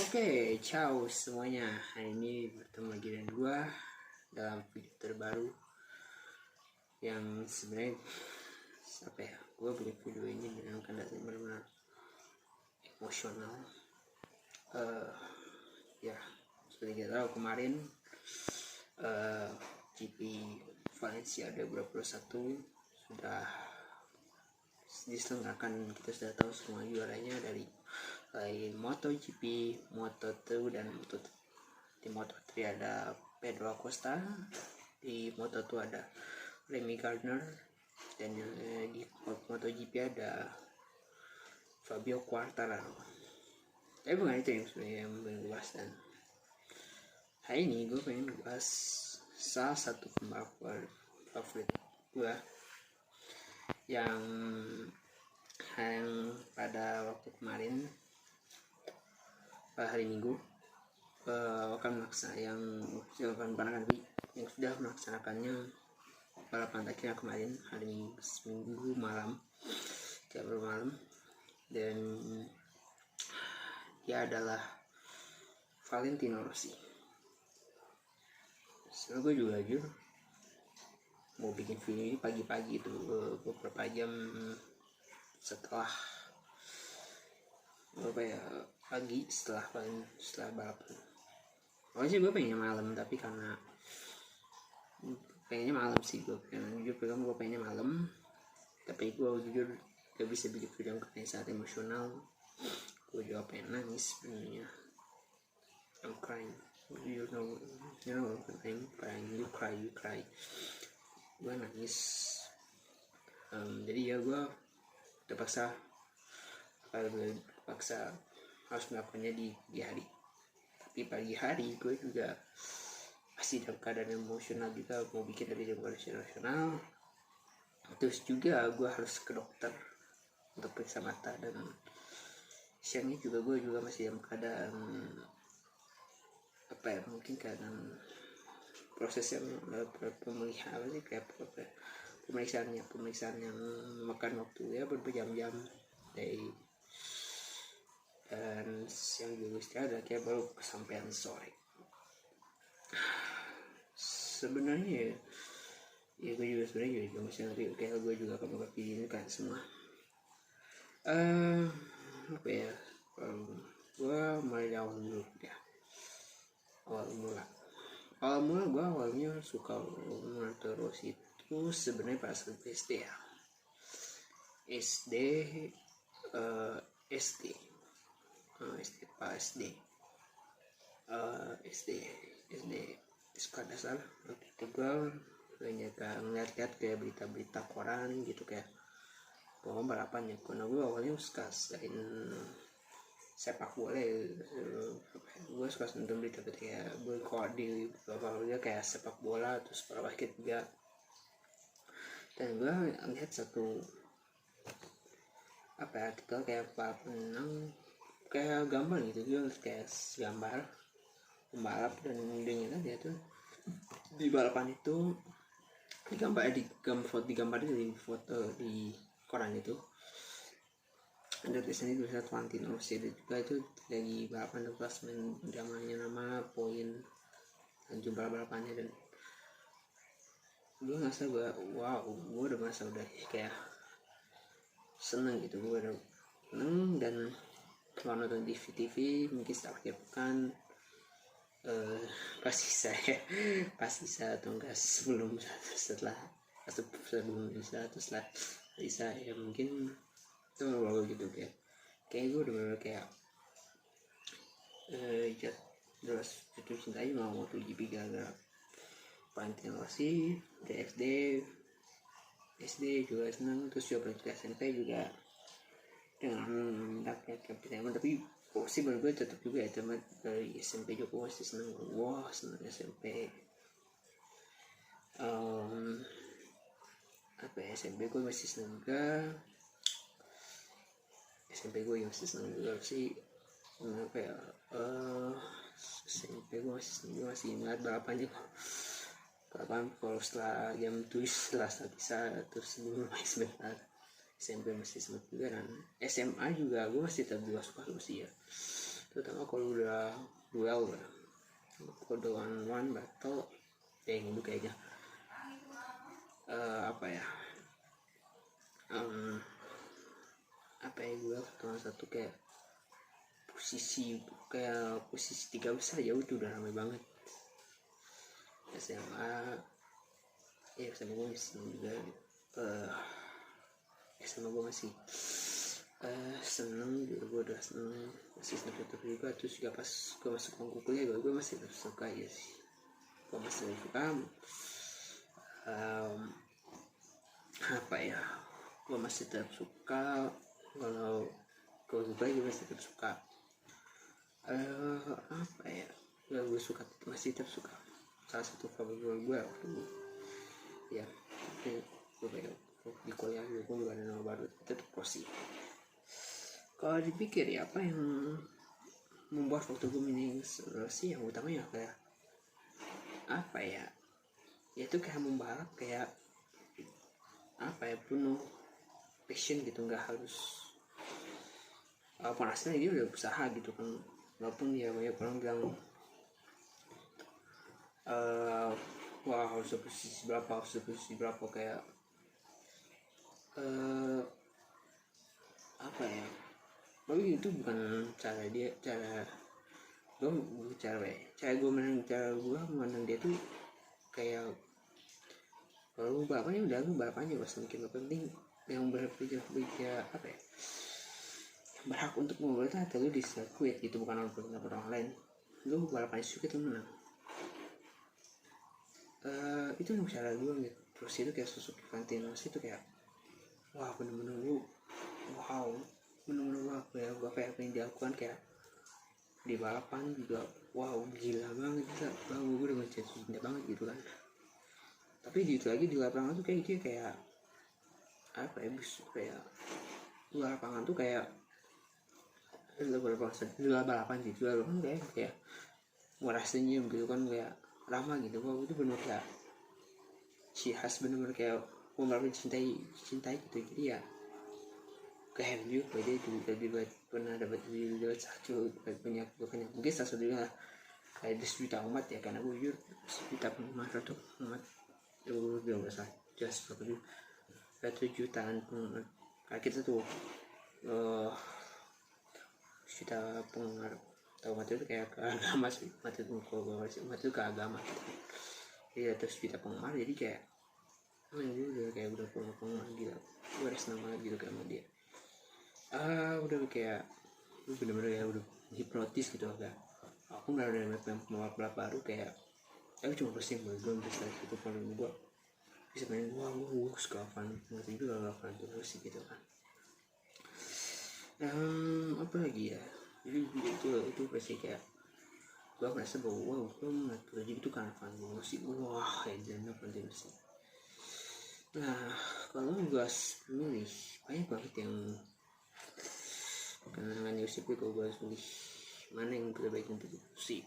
Oke, ciao semuanya. Hari ini bertemu lagi dengan gua dalam video terbaru yang sebenarnya gua bikin video ini dengan keadaan benar-benar emosional. Ya, seperti kita tahu kemarin GP Valencia 2021 sudah diselenggarakan. Kita sudah tahu semua juaranya dari MotoGP, Moto2 dan Moto3. Di Moto3 ada Pedro Acosta, di Moto2 ada Remy Gardner, dan di MotoGP ada Fabio Quartararo. Tapi bukan itu yang sebenarnya yang pengen gue bahas. Dan hari ini gue pengen bahas salah satu pembalap favorit gue yang pada waktu kemarin pada hari Minggu akan sudah melaksanakannya balapan terakhir kemarin hari Minggu malam, jam malam, dan dia adalah Valentino Rossi. So, gue juga jujur mau bikin video ini pagi-pagi itu beberapa jam setelah pagi setelah balapan. Awalnya sih gue pengennya malam, tapi karena pengennya malam sih, gue pengennya malam, tapi gue jujur gak bisa bikin video karena saat emosional. Gue juga pengen nangis sebenarnya. I'm crying. You know, I'm crying. You cry. Gue nangis. Jadi ya gue terpaksa harus melakukannya di pagi hari. Tapi pagi hari gue juga masih dalam keadaan emosional juga, mau bikin dari jam nasional. Terus juga gue harus ke dokter untuk periksa mata, dan siangnya juga gue juga masih dalam keadaan mungkin keadaan proses yang pemulihan pemeriksaan yang makan waktu ya berjam-jam dari, dan siang juga istirahat kayak baru kesampaian sore. Sebenarnya ya gue juga sebenarnya masih nanti kayak gue juga akan membuat video ini kan semua. Gue mulai dari awal dulu ya. Awal mula gue awalnya suka terus itu sebenarnya pas SD ya. SD sekolah dasar. Waktu itu gue ngeliat-liat kayak berita-berita koran gitu, kayak balapan ya. Karena gue awalnya suka selain sepak bola, gue suka nonton berita kayak gue di beberapa juga kayak sepak bola, terus bola basket juga. Dan gue lihat satu artikel kayak penang kayak gambar gitu, dia kayak gambar pembalap, dan dia tuh di balapan itu digambar di foto di koran itu ada tulisannya Valentino Rossi. Ada juga itu lagi balapan di klasemen zamannya, nama poin dan jumlah balapannya, dan gue ngerasa gue udah merasa udah kayak seneng gitu. Gue udah seneng, dan kalau nonton TV mungkin setelah akhir pekan pasti saya atau enggak sebelum bisa ya mungkin itu lalu gitu, kayak gue udah bener kayak terus jatuh cinta aja mau MotoGP gara-gara Valentino Rossi. Dari SD juga seneng, terus juga ke SMP juga dengan rakyat kapten. Tapi sih menurut gue tetap juga ya, teman dari SMP juga masih seneng. Seneng SMP. SMP gue masih seneng juga. SMP gue masih seneng juga sih. SMP gue masih ingat balapannya. Kalau setelah jam 7 setelah bisa, terus sebelum main sebentar. SMP masih sempat juga, dan SMA juga gue masih tetap juga suka sih ya. terutama kalau udah duel ya. Kalau one battle gitu kayaknya apa ya gue ketemu satu kayak posisi 3 besar ya udah ramai banget. SMA ya sama gue masih juga SMA gue masih seneng juga, gue udah seneng masih seneng juga. Terus juga pas gue masuk bangku kuliah gue masih suka ya sih, gue masih suka apa ya, gue masih tetap suka kalau gue masih tetap suka apa ya, gue suka masih tetap suka salah satu favorit gue waktu ya gue pengen di kuliah gue juga ada nama baru tetap Rossi. Kalau dipikir ya apa yang membuat waktu gue milih Rossi, yang utamanya kayak apa ya, yaitu kayak membalap kayak apa ya, penuh passion gitu, nggak harus panasnya dia udah usaha gitu kan. Walaupun ya banyak orang bilang wah harus posisi berapa kayak apa ya, tapi itu bukan cara gue memandang dia tuh kayak kalau bapaknya udah bapaknya bos, mungkin penting yang berpikir apa ya, berhak untuk memulai itu atau lu di sirkuit gitu, bukan orang lain. Lu balapan suka itu menang, itu cara gue gitu. Terus itu kayak sosok Valentino itu kayak wah bener-bener lu wow, bener-bener apa yang dilakukan kayak di balapan juga wow gila banget, bisa gue udah ngechat cinta banget gitu kan. Tapi gitu lagi di lapangan tuh kayak dia kayak apa ya, kayak di lapangan tuh kayak balapan gitu kan kayak murah senyum gitu kan, kayak ramah gitu. Wow, itu benar kayak si khas, benar kayak pembalap cintai gitu. Jadi ya keren juga dia itu lebih pernah dapat satu banyak mungkin salah satunya kayak 10 juta umat ya, karena gue jujur 10 juta umat itu umat itu belum besar just berapa tuh 1 jutaan penggemar. Kayak kita tuh juta penggemar, tahu umat itu kayak ke agama sih, umat itu ke agama ya. Terus juta penggemar jadi kayak gue udah kayak udah penggemar gila, gue udah senang banget gitu kayak sama dia. Udah kayak bener-bener ya udah hipnotis gitu agak. Aku nggak ada pembalap baru kayak aku cuma pusing gue bisa gitu kalau gue bisa main gue suka fan musik itu gak fan musik gitu kan. Apa lagi ya, jadi itu pasti kayak gue merasa bahwa gue ngeliat itu kan fan musik, wah ya jangan fan musik. Nah kalau gue milih banyak banget yang kenangan musik itu, gue pilih mana yang terbaik untuk musik.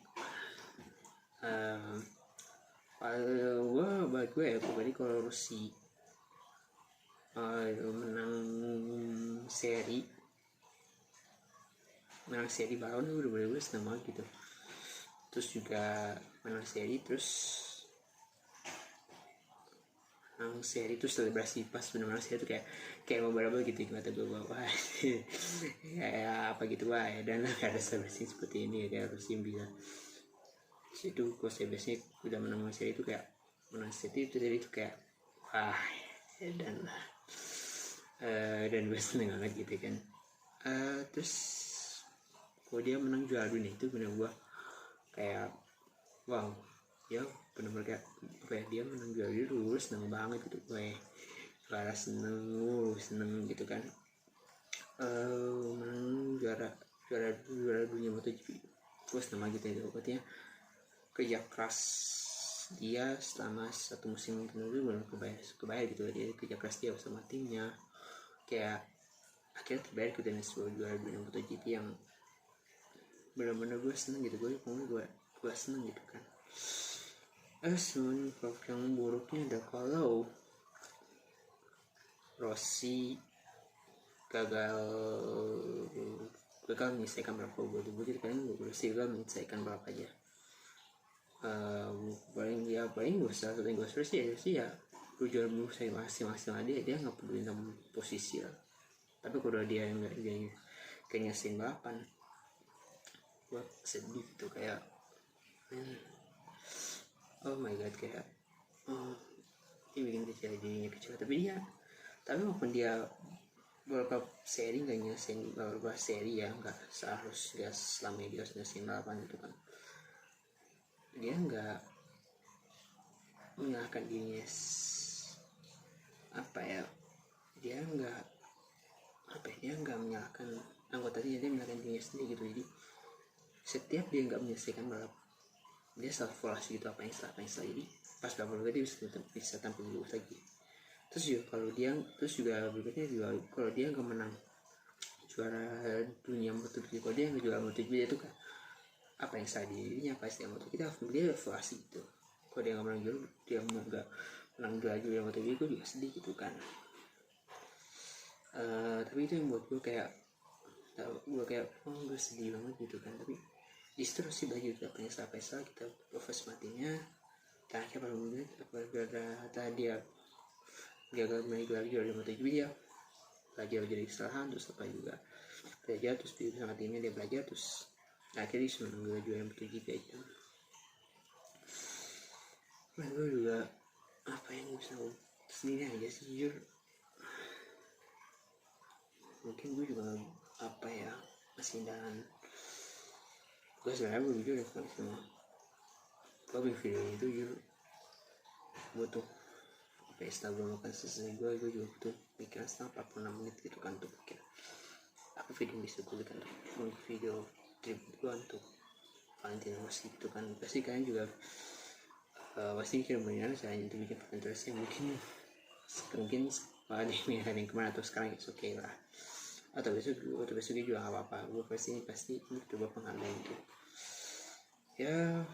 Kalau buat gue ya pribadi, kalau Rossi menang seri balon itu udah bener-bener senang banget gitu. Terus juga menang seri terus selebrasi pas menang seri itu kayak mau berapa gitu kata gue wah kayak apa gitu wah ya, dan gak ada selebrasi seperti ini kayak Rossi bisa itu. Gue biasanya udah menang seri itu kayak menang seri itu kayak wah dan gue seneng banget gitu kan. Terus kalau dia menang juara dunia itu bener gue kayak wow ya, bener-bener kayak apa ya, dia menang juara dunia gue seneng banget gitu, gue Clara seneng gitu kan. Menang juara dunia MotoGP gue seneng banget gitu. Pokoknya kerja keras dia selama satu musim itu belum kebayar gitu. Dia kerja keras dia bersama timnya kayak akhirnya terbayar gitu, dan sebuah juara dunia MotoGP yang benar-benar gue seneng gitu. Gue seneng gitu kan. Semuanya yang buruknya ada kalau Rossi gagal gagal menyelesaikan berapa gue jadi paling gue gagal menyelesaikan berapa aja. Paling gue salah satu yang gue sih ya gue jual dulu saya maksimal dia nggak peduli tentang posisi lah. Tapi kalau dia nggak kayak nyasin balapan, gue sedih gitu kayak oh my god, kayak dia bikin dirinya kecil. Tapi walaupun dia beberapa seri nggak nyasin beberapa seri ya, nggak seharusnya selama dia harus nyasin balapan itu kan, dia nggak menyalahkan dirinya dia nggak menyalahkan anggotanya, dia menyalahkan dirinya sendiri gitu. Jadi setiap dia nggak menyelesaikan balap, dia self evaluasi gitu, apa yang salah. Jadi pas balap dia bisa tampil dulu lagi. Terus juga berikutnya juga kalau dia nggak menang juara dunia MotoGP, kalau dia nggak juara MotoGP itu kan apa yang salah dirinya, pasti yang MotoGP dia evaluasi gitu. Kalau dia nggak menang juara, dia nggak menang juara MotoGP, gue juga sedih gitu kan. Tapi itu yang buat gue kayak gue sedih banget gitu kan. Tapi justru sih belajar apa yang salah kita proses matinya terakhir pada dia gagal naik lagi dari MotoGP, dia belajar dari kesalahan, terus apa juga belajar, terus di sama timnya dia belajar, terus akhirnya dia senang juara MotoGP aja. Nah gue juga apa yang bisa sendiri aja sih jujur, mungkin gue juga masih dan gue sebenarnya gue jujur ya semua gue bikin video itu jujur butuh setelah gue makan selesai gue juga butuh pikiran setengah 46 menit gitu kan, untuk pikir apa video yang bisa gue bikin untuk video trip gue untuk Valentino Rossi gitu kan. Pasti kalian juga pasti kirim bagaimana caranya untuk bikin Valentino Rossi, mungkin ada yang kemana atau sekarang itu oke lah, atau besok juga gak apa-apa. Gue pasti coba pengalaman gitu ya,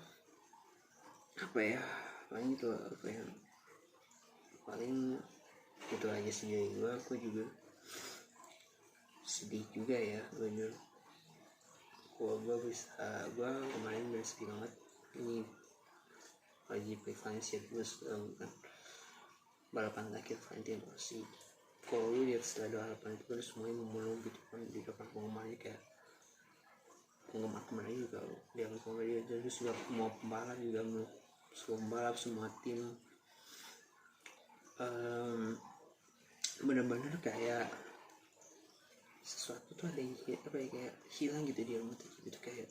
paling itu aja sih dari gue. Aku juga sedih juga ya, gue kemarin udah sedih banget. Ini lagi Valencia terus kan balapan terakhir Valentino Rossi. Kalau lu lihat setelah balapan itu kan semuanya memulung gitu kan di depan penggemarnya, kayak penggemar kemarin juga dia terus juga mau pembalap juga semua tim benar-benar kayak sesuatu tuh ada yang kayak hilang gitu di MotoGP gitu, kayak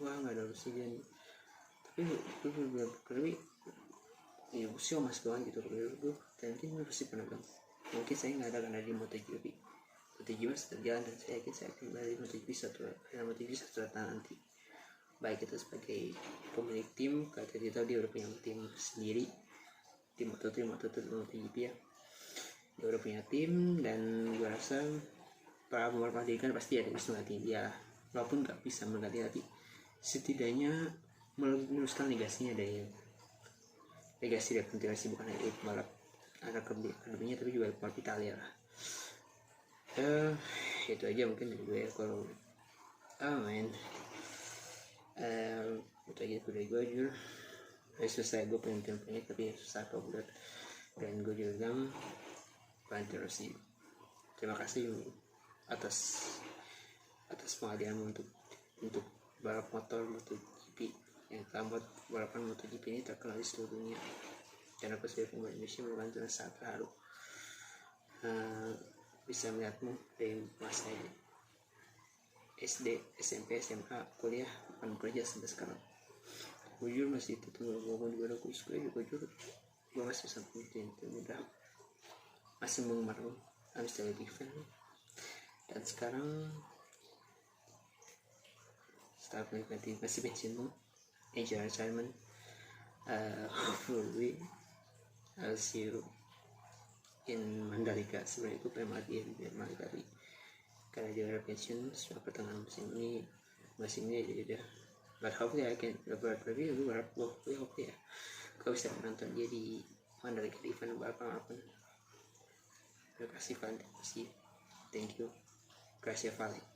wah nggak ada Rossi nih. Tapi ya sih mas doang gitu. Gue mungkin pasti pernah bilang mungkin saya nggak ada karena di MotoGP tetap jalan, dan saya yakin dari MotoGP satu datang nanti, baik itu sebagai pemilik tim, kata dia tahu dia udah punya tim sendiri di MotoGP ya, dia udah punya tim, dan gue rasa para pembalap kan pasti ada yang bisa mengganti dia, walaupun nggak bisa mengganti, tapi setidaknya meneruskan legasinya dari legasi dari Valentino, bukan hanya pembalap anak keduanya tapi juga pembalap Italia lah. Itu aja mungkin dari gue ya. Kalau itu aja dari gue jujur. Selesai gue pengen tapi susah kalau buat, dan gue juga Valentino Rossi, terima kasih atas penghargaan untuk balap motor MotoGP yang telah membuat balapan MotoGP ini terkenal di seluruh dunia. Dan aku sebagai pemain Indonesia merupakan sangat terharu bisa melihatmu dari masa SD, SMP, SMA, kuliah, bahkan bekerja sampai sekarang. Jujur masih itu ngomong di mana gue masih sampai itu mudah masih menggemar I'm still a big fan. Dan sekarang setelah menikmati masih pensiunmu, enjoy retirement. Hopefully I'll see you in Mandalika. Sebenarnya itu pengen mati di Mandalika, karena dia udah pensiun setelah pertengahan musim ini aja udah. But hopefully I can review hopefully ya kau bisa menonton dia di Mandalika di event balapan. Terima kasih Valentino, thank you, gracias Vale.